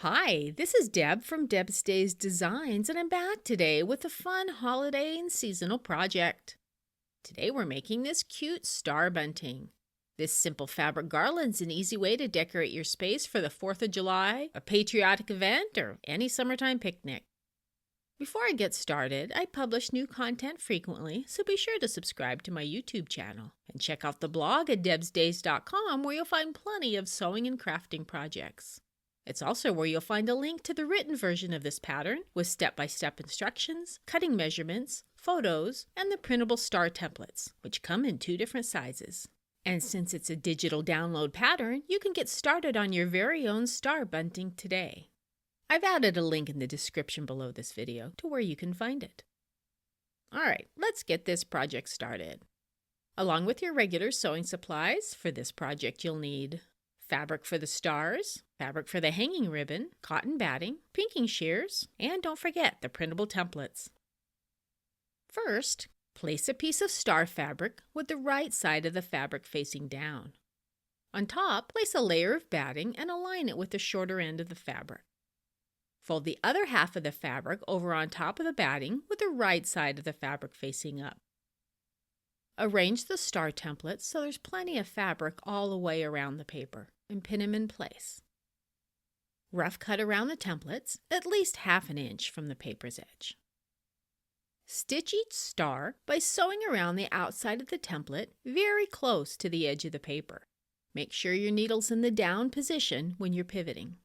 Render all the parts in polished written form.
Hi, this is Deb from Deb's Days Designs, and I'm back today with a fun holiday and seasonal project. Today we're making this cute star bunting. This simple fabric garland's an easy way to decorate your space for the 4th of July, a patriotic event, or any summertime picnic. Before I get started, I publish new content frequently, so be sure to subscribe to my YouTube channel and check out the blog at debsdays.com where you'll find plenty of sewing and crafting projects. It's also where you'll find a link to the written version of this pattern with step-by-step instructions, cutting measurements, photos, and the printable star templates, which come in 2 different sizes. And since it's a digital download pattern, you can get started on your very own star bunting today. I've added a link in the description below this video to where you can find it. Alright, let's get this project started. Along with your regular sewing supplies, for this project you'll need fabric for the stars, fabric for the hanging ribbon, cotton batting, pinking shears, and don't forget the printable templates. First, place a piece of star fabric with the right side of the fabric facing down. On top, place a layer of batting and align it with the shorter end of the fabric. Fold the other half of the fabric over on top of the batting with the right side of the fabric facing up. Arrange the star templates so there's plenty of fabric all the way around the paper and pin them in place. Rough cut around the templates, at least ½ inch from the paper's edge. Stitch each star by sewing around the outside of the template very close to the edge of the paper. Make sure your needle's in the down position when you're pivoting.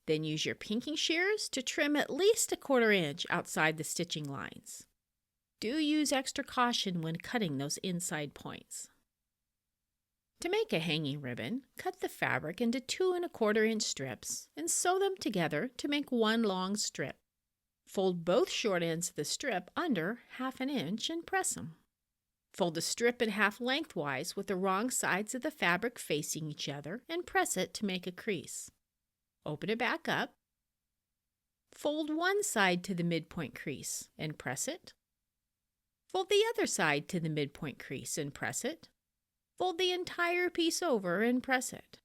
Then use your pinking shears to trim at least ½ inch outside the stitching lines. Do use extra caution when cutting those inside points. To make a hanging ribbon, cut the fabric into 2 1/4 inch strips and sew them together to make one long strip. Fold both short ends of the strip under ½ inch and press them. Fold the strip in half lengthwise with the wrong sides of the fabric facing each other and press it to make a crease. Open it back up. Fold one side to the midpoint crease and press it. Fold the other side to the midpoint crease and press it. Fold the entire piece over and press it.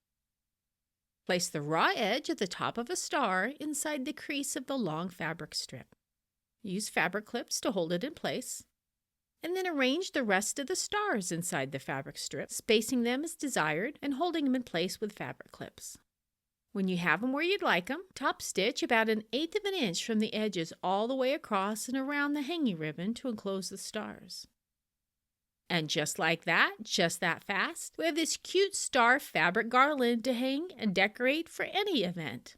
Place the raw edge at the top of a star inside the crease of the long fabric strip. Use fabric clips to hold it in place, and then arrange the rest of the stars inside the fabric strip, spacing them as desired and holding them in place with fabric clips. When you have them where you'd like them, top stitch about 1/8 of an inch from the edges all the way across and around the hanging ribbon to enclose the stars. And just like that, just that fast, we have this cute star fabric garland to hang and decorate for any event.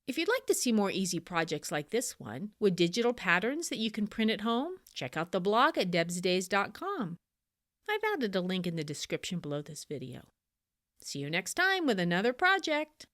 If you'd like to see more easy projects like this one, with digital patterns that you can print at home, check out the blog at debsdays.com. I've added a link in the description below this video. See you next time with another project.